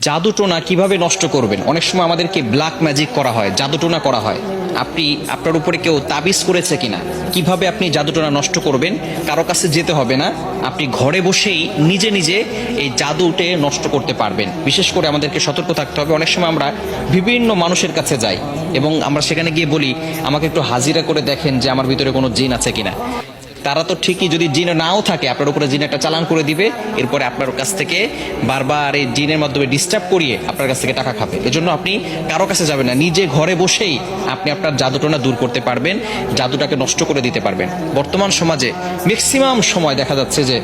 জাদুটোনা কিভাবে নষ্ট করবেন? অনেক সময় আমাদেরকে ব্ল্যাক ম্যাজিক করা হয়, জাদুটোনা করা হয়। আপনি আপনার উপরে কেউ তাবিজ করেছে কিনা, কিভাবে আপনি জাদুটোনা নষ্ট করবেন? কারো কাছে যেতে হবে না, আপনি ঘরে বসেই নিজে নিজে এই জাদুটে নষ্ট করতে পারবেন। বিশেষ করে আমাদেরকে সতর্ক থাকতে হবে। অনেক সময় আমরা বিভিন্ন মানুষের কাছে যাই এবং আমরা সেখানে গিয়ে বলি, আমাকে একটু হাজিরা করে দেখেন যে আমার ভিতরে কোনো জিন আছে কিনা। তারা তো ঠিকই, যদি জিন নাও থাকে আপনার উপরে জিন একটা চালান করে দিবে, এরপরে আপনার কাছ থেকে বারবার এই জিনের মাধ্যমে ডিস্টার্ব করিয়ে আপনার কাছ থেকে টাকা খাবে। এজন্য আপনি কারো কাছে যাবেন না, নিজে ঘরে বসেই আপনি আপনার জাদুটোনা দূর করতে পারবেন, জাদুটাকে নষ্ট করে দিতে পারবেন। বর্তমান সমাজে ম্যাক্সিমাম সময় দেখা যাচ্ছে যে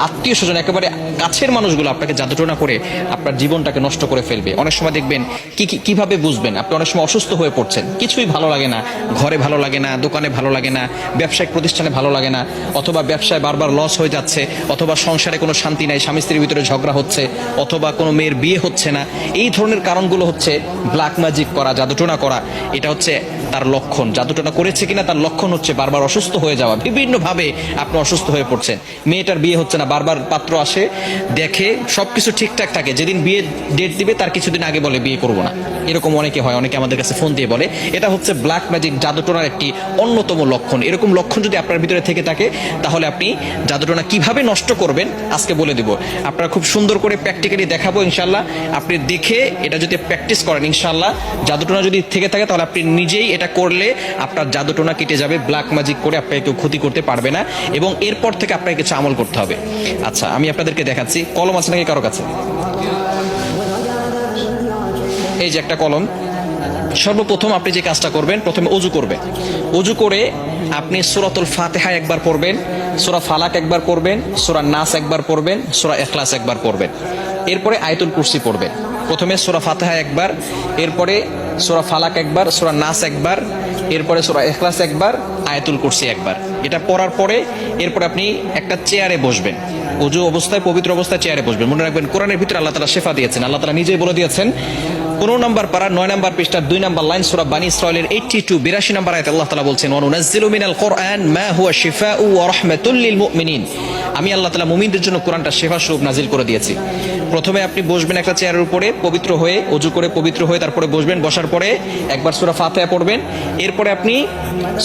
আত্মীয় স্বজন, একেবারে কাছের মানুষগুলো আপনাকে জাদুটোনা করে আপনার জীবনটাকে নষ্ট করে ফেলবে। অনেক সময় দেখবেন কিভাবে বুঝবেন? আপনি অনেক সময় অসুস্থ হয়ে পড়ছেন, কিছুই ভালো লাগে না, ঘরে ভালো লাগে না, দোকানে ভালো লাগে না, ব্যবসায়িক প্রতিষ্ঠানে ভালো লাগে না, অথবা ব্যবসায় বারবার লস হয়ে যাচ্ছে, অথবা সংসারে কোনো শান্তি নাই, স্বামী স্ত্রীর ভিতরে ঝগড়া হচ্ছে, অথবা কোনো মেয়ের বিয়ে হচ্ছে না। এই ধরনের কারণগুলো হচ্ছে ব্ল্যাক ম্যাজিক করা, জাদুটোনা করা। এটা হচ্ছে তার লক্ষণ। জাদুটোনা করেছে কিনা তার লক্ষণ হচ্ছে বারবার অসুস্থ হয়ে যাওয়া, বিভিন্নভাবে আপনি অসুস্থ হয়ে পড়ছেন। মেয়েটার বিয়ে হচ্ছে না, বারবার পাত্র আসে, দেখে সবকিছু ঠিকঠাক থাকে, যেদিন বিয়ে ডেট দিবে তার কিছুদিন আগে বলে বিয়ে করবো না। এরকম অনেকে হয়, অনেকে আমাদের কাছে ফোন দিয়ে বলে। এটা হচ্ছে ব্ল্যাক ম্যাজিক, জাদুটোনার একটি অন্যতম লক্ষণ। এরকম লক্ষণ যদি আপনার ভিতরে থেকে থাকে, তাহলে আপনি জাদুটোনা কিভাবে নষ্ট করবেন আজকে বলে দিব। আপনারা খুব সুন্দর করে প্র্যাকটিক্যালি দেখাবো ইনশাল্লাহ। আপনি দেখে এটা যদি প্র্যাকটিস করেন, ইনশাল্লাহ জাদুটোনা যদি থেকে থাকে তাহলে আপনি নিজেই এটা করলে আপনার জাদুটোনা কেটে যাবে। ব্ল্যাক ম্যাজিক করে আপনাকে কেউ ক্ষতি করতে পারবে না, এবং এরপর থেকে আপনাকে কিছু আমল করতে হবে। আচ্ছা, আমি আপনাদেরকে দেখাচ্ছি। কলম আছে নাকি কারো কাছে? এই যে একটা কলম। সর্বপ্রথম আপনি যে কাজটা করবেন, প্রথমে অজু করবেন। অজু করে আপনি সূরাতুল ফাতিহা একবার পড়বেন, সূরা ফালাক একবার পড়বেন, সূরা নাস একবার পড়বেন, সূরা ইখলাস একবার পড়বেন। এরপরে আয়াতুল কুরসি পড়বেন। প্রথমে সূরা ফাতিহা একবার, এরপরে সূরা ফালাক একবার, সূরা নাস একবার, এরপরে সূরা ইখলাস একবার, আয়াতুল কুরসি একবার। এটা পড়ার পরে এরপরে আপনি একটা চেয়ারে বসবেন। অজু অবস্থায়, পবিত্র অবস্থায় চেয়ারে বসবেন। মনে রাখবেন, কোরআনের ভিতরে আল্লাহ তাআলা শিফা দিয়েছেন। আল্লাহ তাআলা নিজেই বলে দিয়েছেন, 15 নম্বর পারা 9 নম্বর পৃষ্ঠার 2 নম্বর লাইন, সূরা বানী ইসরাঈলের 82 নম্বর আয়াতে আল্লাহ তাআলা বলছেন, ওয়া নুনাজ্জিলু মিনাল কুরআন মা হুয়া শিফাউ ওয়া রাহমাতুল লিল মুমিনিন। আমি আল্লাহ তাআলা মুমিনদের জন্য কোরআনটা শিফা স্বরূপ নাজিল করে দিয়েছি। প্রথমে আপনি বসবেন একটা চেয়ারের উপরে, পবিত্র হয়ে, অজু করে পবিত্র হয়ে তারপরে বসবেন। বসার পরে একবার সূরা ফাতিহা পড়বেন, এরপরে আপনি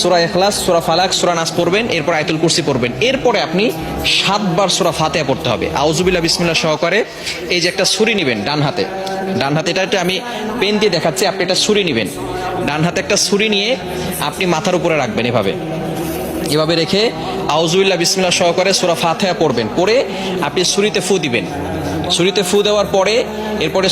সূরা ইখলাস, সূরা ফালাক, সূরা নাস পড়বেন, এরপর আয়াতুল কুরসি পড়বেন। এরপরে আপনি 7 বার সূরা ফাতিহা পড়তে হবে আউযুবিল্লাহ বিসমিল্লাহ সহকারে। এই যে একটা ছুরি নেবেন ডান হাতে, ডান হাতে, এটা আমি পেন দিয়ে দেখাচ্ছি, আপনি একটা ছুরি নেবেন। ডান হাতে একটা ছুরি নিয়ে আপনি মাথার উপরে রাখবেন, এভাবে রেখে আউযুবিল্লাহ বিসমিল্লাহ সহকারে সূরা ফাতিহা পড়বেন। পড়ে আপনি ছুরিতে ফু দিবেন। ছুরিতে ফু দেওয়ার পরে এরপরে